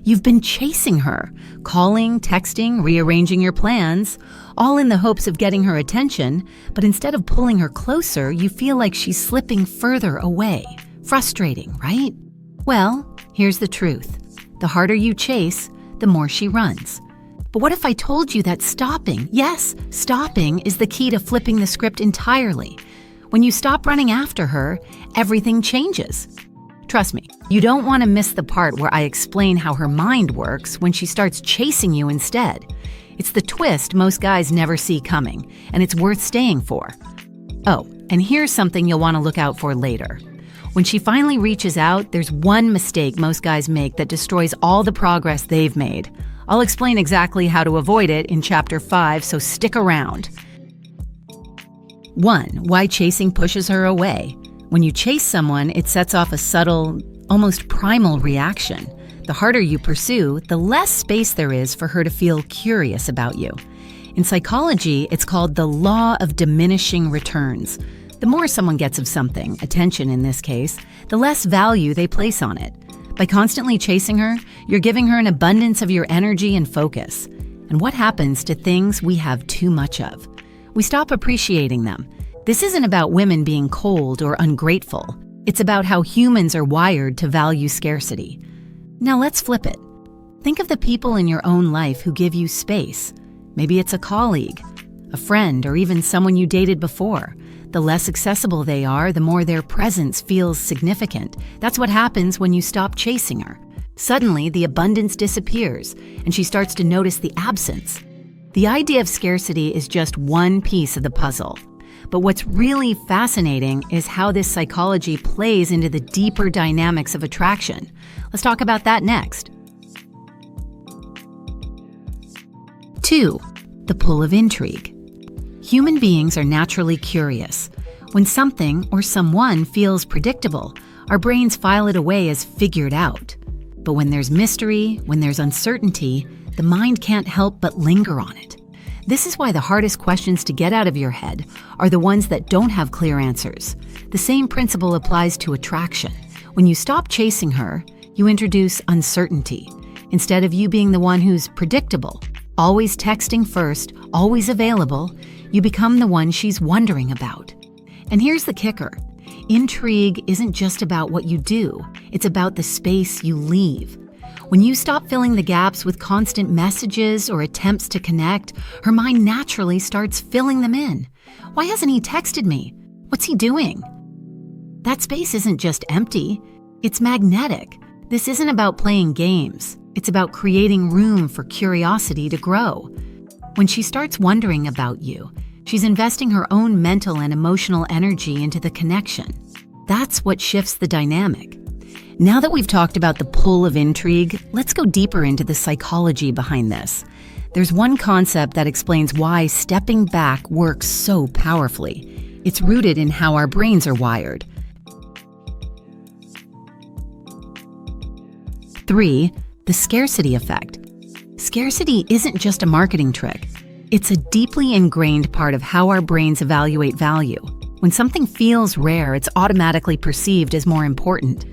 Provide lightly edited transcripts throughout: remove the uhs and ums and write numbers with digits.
You've been chasing her, calling, texting, rearranging your plans, all in the hopes of getting her attention, but instead of pulling her closer, you feel like she's slipping further away. Frustrating, right? Well, here's the truth. The harder you chase, the more she runs. But what if I told you that stopping, yes, stopping is the key to flipping the script entirely? When you stop running after her, everything changes. Trust me, you don't want to miss the part where I explain how her mind works when she starts chasing you instead. It's the twist most guys never see coming, and it's worth staying for. Oh, and here's something you'll want to look out for later. When she finally reaches out, there's one mistake most guys make that destroys all the progress they've made. I'll explain exactly how to avoid it in Chapter 5, so stick around. 1. Why chasing pushes her away. When you chase someone, it sets off a subtle, almost primal reaction. The harder you pursue, the less space there is for her to feel curious about you. In psychology, it's called the law of diminishing returns. The more someone gets of something, attention in this case, the less value they place on it. By constantly chasing her, you're giving her an abundance of your energy and focus. And what happens to things we have too much of? We stop appreciating them. This isn't about women being cold or ungrateful. It's about how humans are wired to value scarcity. Now let's flip it. Think of the people in your own life who give you space. Maybe it's a colleague, a friend, or even someone you dated before. The less accessible they are, the more their presence feels significant. That's what happens when you stop chasing her. Suddenly, the abundance disappears, and she starts to notice the absence. The idea of scarcity is just one piece of the puzzle. But what's really fascinating is how this psychology plays into the deeper dynamics of attraction. Let's talk about that next. 2. The pull of intrigue. Human beings are naturally curious. When something or someone feels predictable, our brains file it away as figured out. But when there's mystery, when there's uncertainty, the mind can't help but linger on it. This is why the hardest questions to get out of your head are the ones that don't have clear answers. The same principle applies to attraction. When you stop chasing her, you introduce uncertainty. Instead of you being the one who's predictable, always texting first, always available, you become the one she's wondering about. And here's the kicker. Intrigue isn't just about what you do, it's about the space you leave. When you stop filling the gaps with constant messages or attempts to connect, her mind naturally starts filling them in. Why hasn't he texted me? What's he doing? That space isn't just empty, it's magnetic. This isn't about playing games. It's about creating room for curiosity to grow. When she starts wondering about you, she's investing her own mental and emotional energy into the connection. That's what shifts the dynamic. Now that we've talked about the pull of intrigue, let's go deeper into the psychology behind this. There's one concept that explains why stepping back works so powerfully. It's rooted in how our brains are wired. 3. The scarcity effect. Scarcity isn't just a marketing trick. It's a deeply ingrained part of how our brains evaluate value. When something feels rare, it's automatically perceived as more important.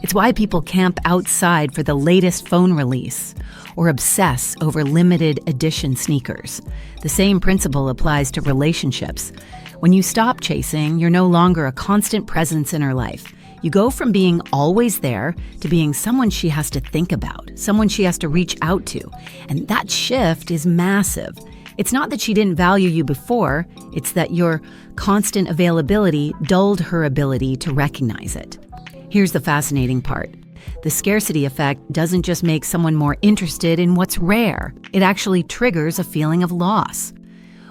It's why people camp outside for the latest phone release or obsess over limited edition sneakers. The same principle applies to relationships. When you stop chasing, you're no longer a constant presence in her life. You go from being always there to being someone she has to think about, someone she has to reach out to. And that shift is massive. It's not that she didn't value you before, it's that your constant availability dulled her ability to recognize it. Here's the fascinating part. The scarcity effect doesn't just make someone more interested in what's rare, it actually triggers a feeling of loss.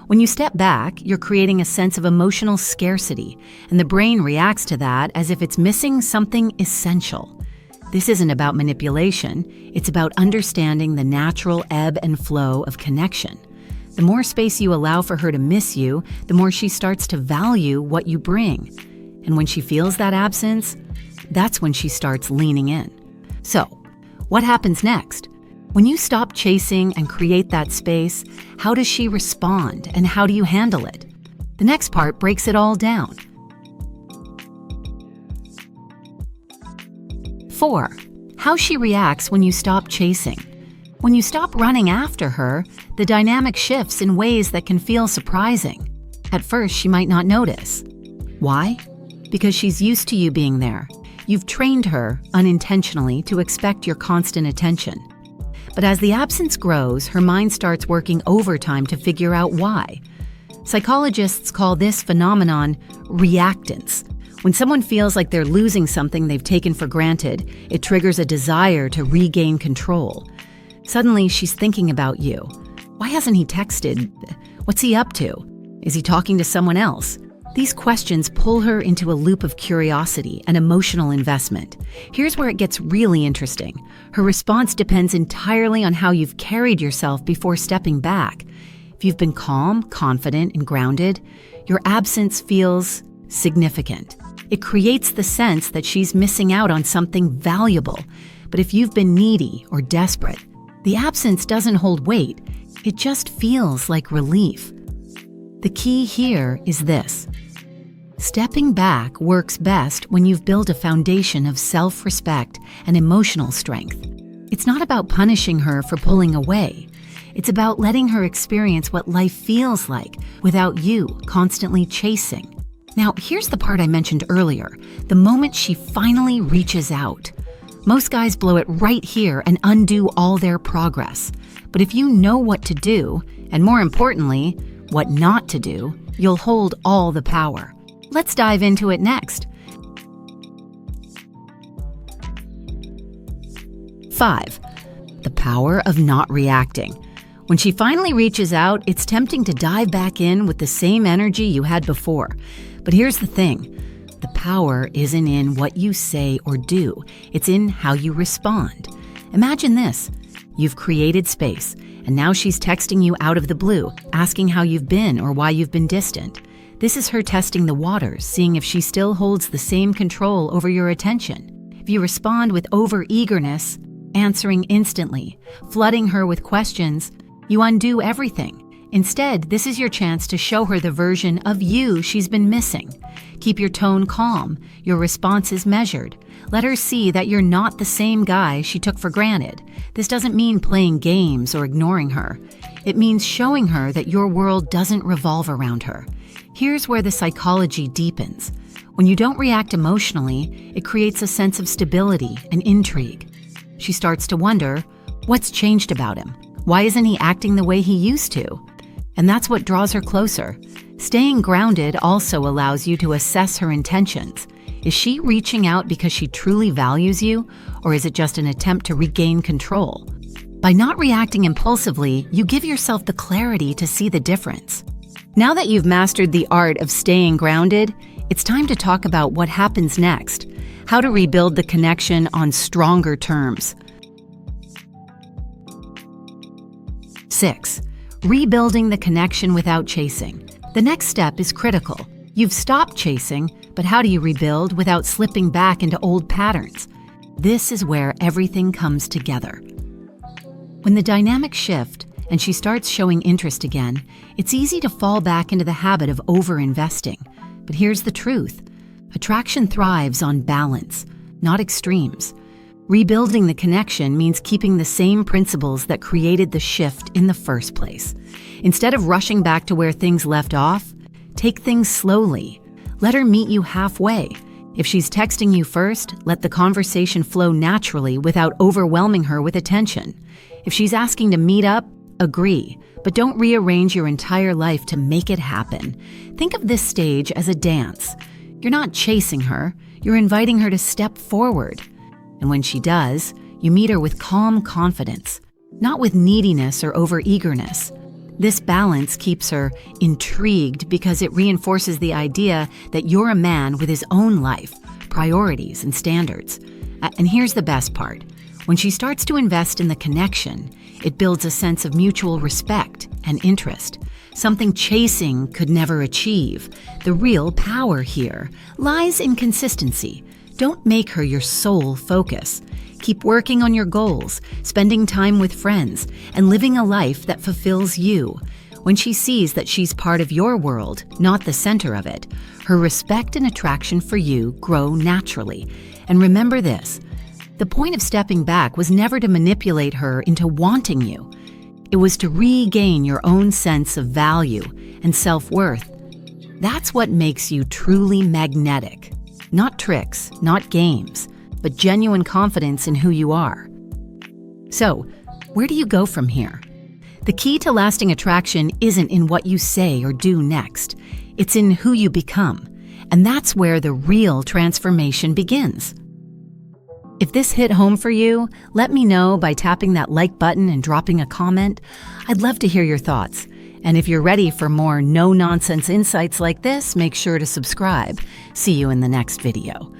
When you step back, you're creating a sense of emotional scarcity, and the brain reacts to that as if it's missing something essential. This isn't about manipulation, it's about understanding the natural ebb and flow of connection. The more space you allow for her to miss you, the more she starts to value what you bring. And when she feels that absence, that's when she starts leaning in. So, what happens next? When you stop chasing and create that space, how does she respond and how do you handle it? The next part breaks it all down. 4. how she reacts when you stop chasing. When you stop running after her, the dynamic shifts in ways that can feel surprising. At first, she might not notice. Why? Because she's used to you being there. You've trained her, unintentionally, to expect your constant attention. But as the absence grows, her mind starts working overtime to figure out why. Psychologists call this phenomenon reactance. When someone feels like they're losing something they've taken for granted, it triggers a desire to regain control. Suddenly, she's thinking about you. Why hasn't he texted? What's he up to? Is he talking to someone else? These questions pull her into a loop of curiosity and emotional investment. Here's where it gets really interesting. Her response depends entirely on how you've carried yourself before stepping back. If you've been calm, confident, and grounded, your absence feels significant. It creates the sense that she's missing out on something valuable. But if you've been needy or desperate, the absence doesn't hold weight. It just feels like relief. The key here is this. Stepping back works best when you've built a foundation of self-respect and emotional strength. It's not about punishing her for pulling away. It's about letting her experience what life feels like without you constantly chasing. Now, here's the part I mentioned earlier, the moment she finally reaches out. Most guys blow it right here and undo all their progress. But if you know what to do, and more importantly, what not to do, you'll hold all the power. Let's dive into it next. 5. The power of not reacting. When she finally reaches out, it's tempting to dive back in with the same energy you had before. But here's the thing. The power isn't in what you say or do. It's in how you respond. Imagine this. You've created space, and now she's texting you out of the blue, asking how you've been or why you've been distant. This is her testing the waters, seeing if she still holds the same control over your attention. If you respond with over-eagerness, answering instantly, flooding her with questions, you undo everything. Instead, this is your chance to show her the version of you she's been missing. Keep your tone calm, your responses measured. Let her see that you're not the same guy she took for granted. This doesn't mean playing games or ignoring her. It means showing her that your world doesn't revolve around her. Here's where the psychology deepens. When you don't react emotionally, it creates a sense of stability and intrigue. She starts to wonder, what's changed about him? Why isn't he acting the way he used to? And that's what draws her closer. Staying grounded also allows you to assess her intentions. Is she reaching out because she truly values you, or is it just an attempt to regain control? By not reacting impulsively, you give yourself the clarity to see the difference. Now that you've mastered the art of staying grounded, it's time to talk about what happens next, how to rebuild the connection on stronger terms. 6. Rebuilding the connection without chasing. The next step is critical. You've stopped chasing, but how do you rebuild without slipping back into old patterns? This is where everything comes together. When the dynamics shift and she starts showing interest again, it's easy to fall back into the habit of over-investing. But here's the truth. Attraction thrives on balance, not extremes. Rebuilding the connection means keeping the same principles that created the shift in the first place. Instead of rushing back to where things left off, take things slowly. Let her meet you halfway. If she's texting you first, let the conversation flow naturally without overwhelming her with attention. If she's asking to meet up, agree, but don't rearrange your entire life to make it happen. Think of this stage as a dance. You're not chasing her, you're inviting her to step forward. And when she does, you meet her with calm confidence, not with neediness or overeagerness. This balance keeps her intrigued because it reinforces the idea that you're a man with his own life, priorities, and standards. And here's the best part. When she starts to invest in the connection, it builds a sense of mutual respect and interest, something chasing could never achieve. The real power here lies in consistency. Don't make her your sole focus. Keep working on your goals, spending time with friends, and living a life that fulfills you. When she sees that she's part of your world, not the center of it, her respect and attraction for you grow naturally. And remember this, The point of stepping back was never to manipulate her into wanting you. It was to regain your own sense of value and self-worth. That's what makes you truly magnetic. Not tricks, not games, but genuine confidence in who you are. So, where do you go from here? The key to lasting attraction isn't in what you say or do next. It's in who you become. And that's where the real transformation begins. If this hit home for you, let me know by tapping that like button and dropping a comment. I'd love to hear your thoughts. And if you're ready for more no-nonsense insights like this, make sure to subscribe. See you in the next video.